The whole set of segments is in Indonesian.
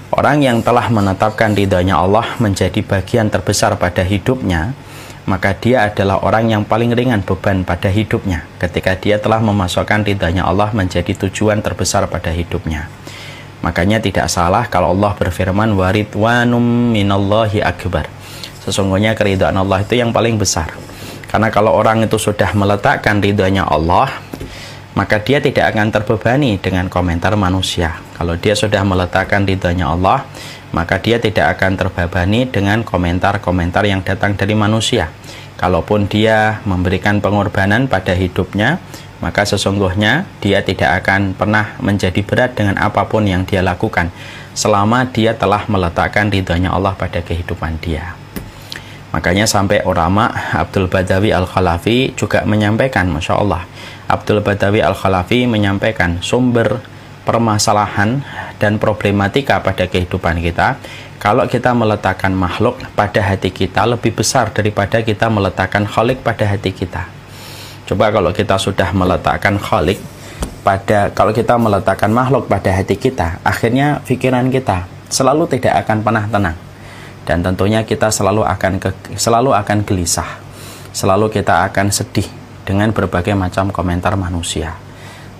Orang yang telah menetapkan ridhonya Allah menjadi bagian terbesar pada hidupnya, maka dia adalah orang yang paling ringan beban pada hidupnya ketika dia telah memasukkan ridhonya Allah menjadi tujuan terbesar pada hidupnya. Makanya tidak salah kalau Allah berfirman, waridwanum minallahi akbar. Sesungguhnya keridhaan Allah itu yang paling besar. Karena kalau orang itu sudah meletakkan ridhonya Allah, maka dia tidak akan terbebani dengan komentar manusia. Kalau dia sudah meletakkan ridhonya Allah, maka dia tidak akan terbebani dengan komentar-komentar yang datang dari manusia. Kalaupun dia memberikan pengorbanan pada hidupnya, maka sesungguhnya dia tidak akan pernah menjadi berat dengan apapun yang dia lakukan, selama dia telah meletakkan ridhonya Allah pada kehidupan dia. Makanya sampai ulama Abdul Badawi Al-Khalafi juga menyampaikan, Masya Allah, Abdul Badawi Al-Khalafi menyampaikan sumber permasalahan dan problematika pada kehidupan kita, kalau kita meletakkan makhluk pada hati kita lebih besar daripada kita meletakkan khalik pada hati kita. Coba kalau kita sudah meletakkan khalik kalau kita meletakkan makhluk pada hati kita, akhirnya pikiran kita selalu tidak akan pernah tenang. Dan tentunya kita selalu akan gelisah, selalu kita akan sedih dengan berbagai macam komentar manusia.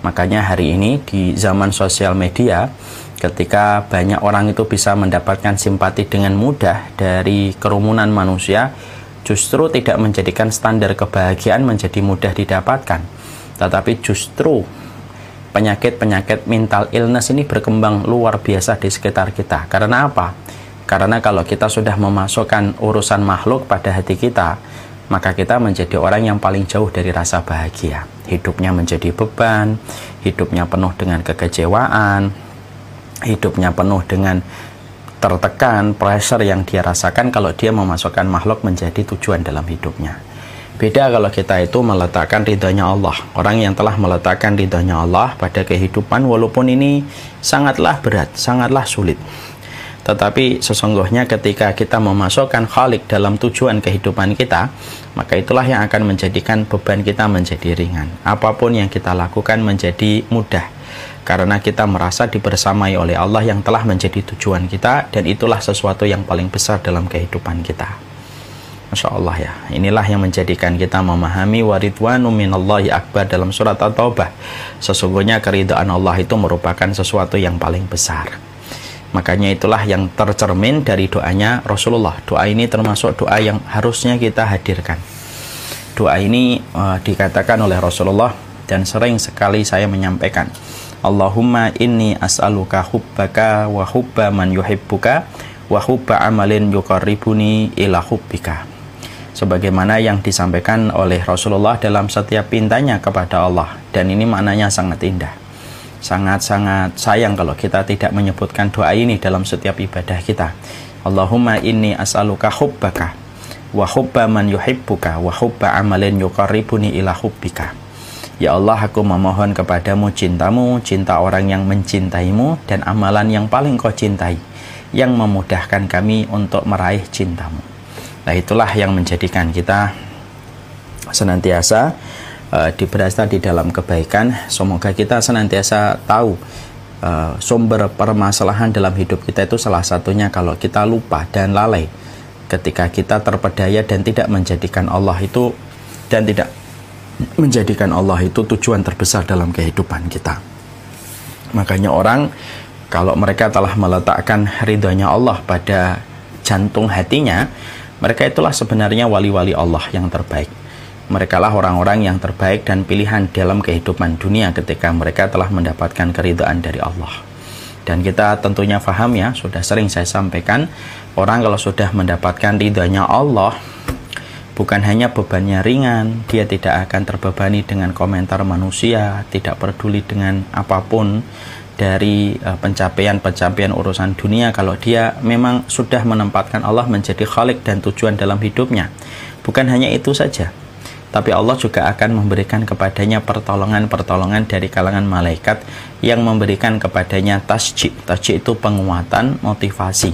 Makanya hari ini di zaman sosial media, ketika banyak orang itu bisa mendapatkan simpati dengan mudah dari kerumunan manusia, justru tidak menjadikan standar kebahagiaan menjadi mudah didapatkan, tetapi justru penyakit-penyakit mental illness ini berkembang luar biasa di sekitar kita. Karena apa? Karena kalau kita sudah memasukkan urusan makhluk pada hati kita, maka kita menjadi orang yang paling jauh dari rasa bahagia. Hidupnya menjadi beban, hidupnya penuh dengan kekecewaan, hidupnya penuh dengan tertekan, pressure yang dia rasakan kalau dia memasukkan makhluk menjadi tujuan dalam hidupnya. Beda kalau kita itu meletakkan ridhonya Allah. Orang yang telah meletakkan ridhonya Allah pada kehidupan, walaupun ini sangatlah berat, sangatlah sulit, tetapi sesungguhnya ketika kita memasukkan khalik dalam tujuan kehidupan kita, maka itulah yang akan menjadikan beban kita menjadi ringan. Apapun yang kita lakukan menjadi mudah, karena kita merasa dibersamai oleh Allah yang telah menjadi tujuan kita, dan itulah sesuatu yang paling besar dalam kehidupan kita. Masya Allah ya, inilah yang menjadikan kita memahami waridwanu minallahi akbar dalam surat At-Taubah. Sesungguhnya keridhaan Allah itu merupakan sesuatu yang paling besar. Makanya itulah yang tercermin dari doanya Rasulullah. Doa ini termasuk doa yang harusnya kita hadirkan. Doa ini dikatakan oleh Rasulullah, dan sering sekali saya menyampaikan, Allahumma inni as'aluka hubbaka wa hubba man yuhibbuka wa hubba amalin yuqarribuni ila hubbika. Sebagaimana yang disampaikan oleh Rasulullah dalam setiap pintanya kepada Allah. Dan ini maknanya sangat indah. Sangat-sangat sayang kalau kita tidak menyebutkan doa ini dalam setiap ibadah kita. Allahumma inni as'aluka hubbaka wa hubba man yuhibbuka wa hubba amalin yuqarribuni ila hubbika. Ya Allah, aku memohon kepadamu cintamu, cinta orang yang mencintaimu, dan amalan yang paling kau cintai, yang memudahkan kami untuk meraih cintamu. Nah, itulah yang menjadikan kita senantiasa diberasa di dalam kebaikan. Semoga kita senantiasa tahu sumber permasalahan dalam hidup kita itu salah satunya kalau kita lupa dan lalai ketika kita terpedaya dan tidak menjadikan Allah itu tujuan terbesar dalam kehidupan kita. Makanya orang kalau mereka telah meletakkan ridhonya Allah pada jantung hatinya, mereka itulah sebenarnya wali-wali Allah yang terbaik. Mereka lah orang-orang yang terbaik dan pilihan dalam kehidupan dunia ketika mereka telah mendapatkan keridhaan dari Allah. Dan kita tentunya paham ya, sudah sering saya sampaikan, orang kalau sudah mendapatkan ridhanya Allah, bukan hanya bebannya ringan, dia tidak akan terbebani dengan komentar manusia, tidak peduli dengan apapun dari pencapaian-pencapaian urusan dunia kalau dia memang sudah menempatkan Allah menjadi khalik dan tujuan dalam hidupnya. Bukan hanya itu saja, tapi Allah juga akan memberikan kepadanya pertolongan-pertolongan dari kalangan malaikat yang memberikan kepadanya tasjid. Tasjid itu penguatan, motivasi,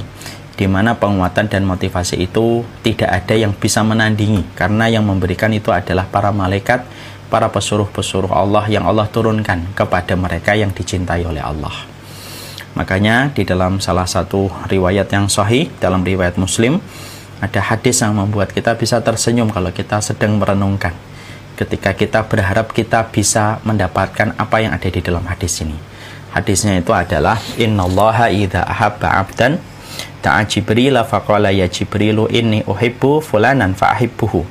di mana penguatan dan motivasi itu tidak ada yang bisa menandingi, karena yang memberikan itu adalah para malaikat, para pesuruh-pesuruh Allah yang Allah turunkan kepada mereka yang dicintai oleh Allah. Makanya di dalam salah satu riwayat yang sahih, dalam riwayat Muslim, ada hadis yang membuat kita bisa tersenyum kalau kita sedang merenungkan. Ketika kita berharap kita bisa mendapatkan apa yang ada di dalam hadis ini. Hadisnya itu adalah innallaha idza ahabba 'abdan da'a Jibril faqala ya Jibrilu inni uhibbu fulanan fa'ahibbuhu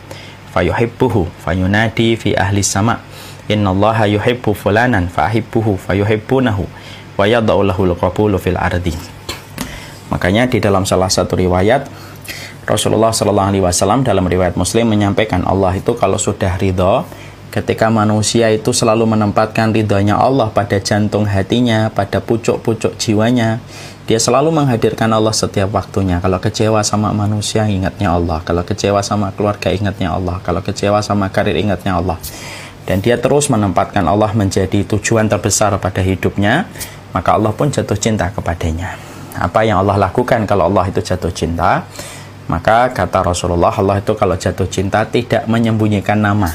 fayuhibbuhu fayunadi fi ahli sama innallaha yuhibbu fulanan fa'ahibbuhu fayuhibbunahu wa yad'u lahul qabulu fil ardi. Makanya di dalam salah satu riwayat Rasulullah SAW dalam riwayat Muslim menyampaikan Allah itu kalau sudah ridho, ketika manusia itu selalu menempatkan ridhonya Allah pada jantung hatinya, pada pucuk-pucuk jiwanya, dia selalu menghadirkan Allah setiap waktunya. Kalau kecewa sama manusia, ingatnya Allah. Kalau kecewa sama keluarga, ingatnya Allah. Kalau kecewa sama karir, ingatnya Allah. Dan dia terus menempatkan Allah menjadi tujuan terbesar pada hidupnya, maka Allah pun jatuh cinta kepadanya. Apa yang Allah lakukan kalau Allah itu jatuh cinta? Maka kata Rasulullah, Allah itu kalau jatuh cinta tidak menyembunyikan nama,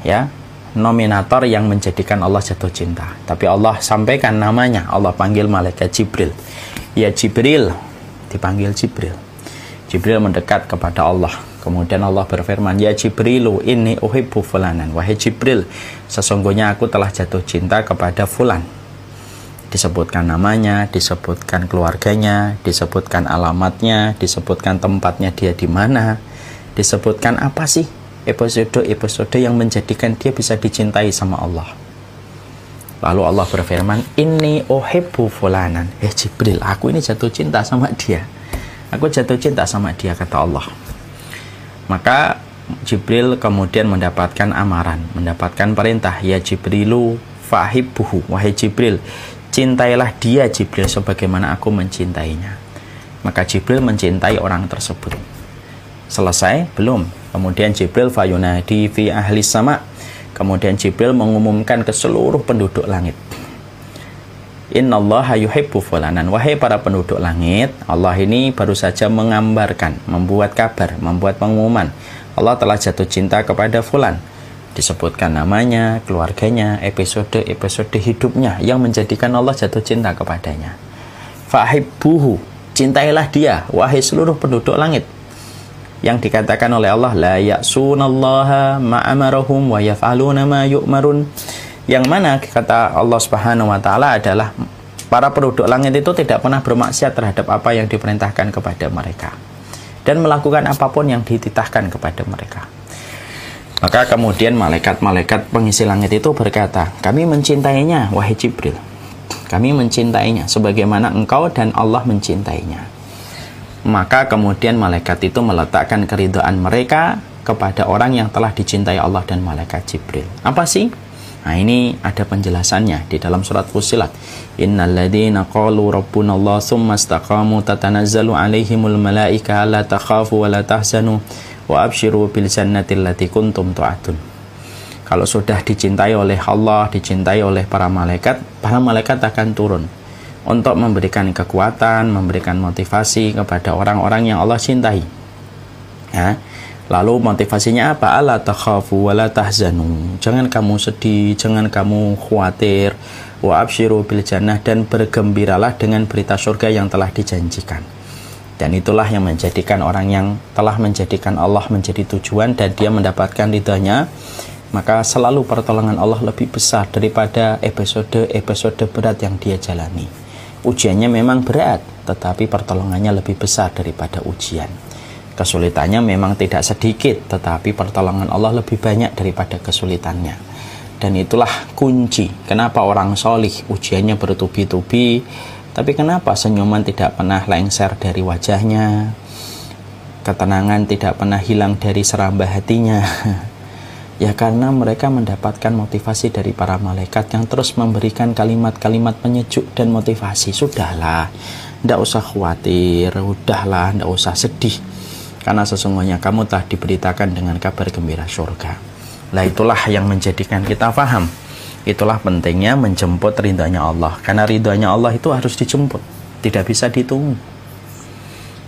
ya, nominator yang menjadikan Allah jatuh cinta, tapi Allah sampaikan namanya. Allah panggil malaikat Jibril, ya Jibril, dipanggil Jibril. Jibril mendekat kepada Allah, kemudian Allah berfirman, ya Jibrilu inni uhibbu fulanan, wahai Jibril, sesungguhnya aku telah jatuh cinta kepada fulan. Disebutkan namanya, disebutkan keluarganya, disebutkan alamatnya, disebutkan tempatnya dia di mana, disebutkan apa sih episode-episode yang menjadikan dia bisa dicintai sama Allah. Lalu Allah berfirman, inni uhibbu fulanan. Jibril, aku ini jatuh cinta sama dia. Aku jatuh cinta sama dia, kata Allah. Maka Jibril kemudian mendapatkan amaran, mendapatkan perintah, ya Jibrilu fahibbuhu, wahai Jibril, cintailah dia Jibril sebagaimana aku mencintainya. Maka Jibril mencintai orang tersebut. Selesai? Belum. Kemudian Jibril fayunadi fi ahli sama. Kemudian Jibril mengumumkan ke seluruh penduduk langit. Innallaha yuhibbu fulanan. Wahai para penduduk langit, Allah ini baru saja mengambarkan, membuat kabar, membuat pengumuman. Allah telah jatuh cinta kepada fulan. Disebutkan namanya, keluarganya, episode-episode hidupnya yang menjadikan Allah jatuh cinta kepadanya. Fahibbuhu, cintailah dia, wahai seluruh penduduk langit. Yang dikatakan oleh Allah, la ya'sunallaha ma'amarahum wa yaf'aluna ma yu'marun. Yang mana kata Allah Subhanahu wa taala adalah para penduduk langit itu tidak pernah bermaksiat terhadap apa yang diperintahkan kepada mereka dan melakukan apapun yang dititahkan kepada mereka. Maka kemudian malaikat-malaikat pengisi langit itu berkata, kami mencintainya, wahai Jibril. Kami mencintainya sebagaimana engkau dan Allah mencintainya. Maka kemudian malaikat itu meletakkan keridhaan mereka kepada orang yang telah dicintai Allah dan malaikat Jibril. Apa sih? Nah, ini ada penjelasannya di dalam surat Fussilat. Innal ladzina qalu rabbunallah tsumma istaqamu tatanazzalu alaihimul malaika alla takhafu wa la tahzanu wa abshiru bil jannati allati kuntum tu'adun. Kalau sudah dicintai oleh Allah, dicintai oleh para malaikat akan turun untuk memberikan kekuatan, memberikan motivasi kepada orang-orang yang Allah cintai. Ya. Lalu motivasinya apa? Alla takhafu wa la tahzanu. Jangan kamu sedih, jangan kamu khawatir. Wa abshiru bil jannah, dan bergembiralah dengan berita surga yang telah dijanjikan. Dan itulah yang menjadikan orang yang telah menjadikan Allah menjadi tujuan dan dia mendapatkan ridhanya, maka selalu pertolongan Allah lebih besar daripada episode-episode berat yang dia jalani. Ujiannya memang berat, tetapi pertolongannya lebih besar daripada ujian. Kesulitannya memang tidak sedikit, tetapi pertolongan Allah lebih banyak daripada kesulitannya. Dan itulah kunci kenapa orang solih ujiannya bertubi-tubi, tapi kenapa senyuman tidak pernah lengser dari wajahnya, ketenangan tidak pernah hilang dari serambah hatinya. Ya karena mereka mendapatkan motivasi dari para malaikat yang terus memberikan kalimat-kalimat penyejuk dan motivasi. Sudahlah, tidak usah khawatir, udahlah, tidak usah sedih, karena sesungguhnya kamu telah diberitakan dengan kabar gembira surga. Nah, itulah yang menjadikan kita paham. Itulah pentingnya menjemput ridhanya Allah. Karena ridhanya Allah itu harus dijemput, tidak bisa ditunggu.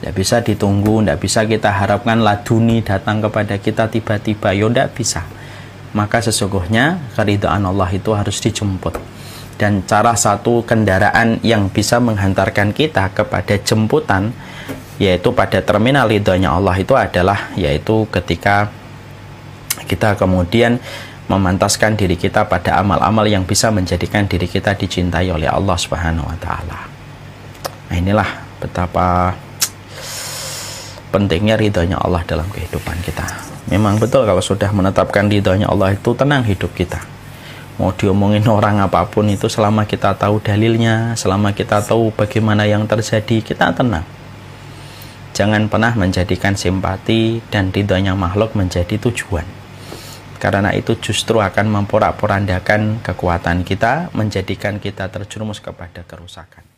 Tidak bisa ditunggu, tidak bisa kita harapkan laduni datang kepada kita tiba-tiba. Ya tidak bisa. Maka sesungguhnya keridhaan Allah itu harus dijemput. Dan salah satu kendaraan yang bisa menghantarkan kita kepada jemputan, yaitu pada terminal ridhonya Allah itu adalah, yaitu ketika kita kemudian memantaskan diri kita pada amal-amal yang bisa menjadikan diri kita dicintai oleh Allah Subhanahu wa Ta'ala. Nah, inilah betapa pentingnya ridhonya Allah dalam kehidupan kita. Memang betul, kalau sudah menetapkan ridhonya Allah itu tenang hidup kita. Mau diomongin orang apapun itu, selama kita tahu dalilnya, selama kita tahu bagaimana yang terjadi, kita tenang. Jangan pernah menjadikan simpati dan ridhonya makhluk menjadi tujuan. Karena itu justru akan memporak-porandakan kekuatan kita, menjadikan kita terjerumus kepada kerusakan.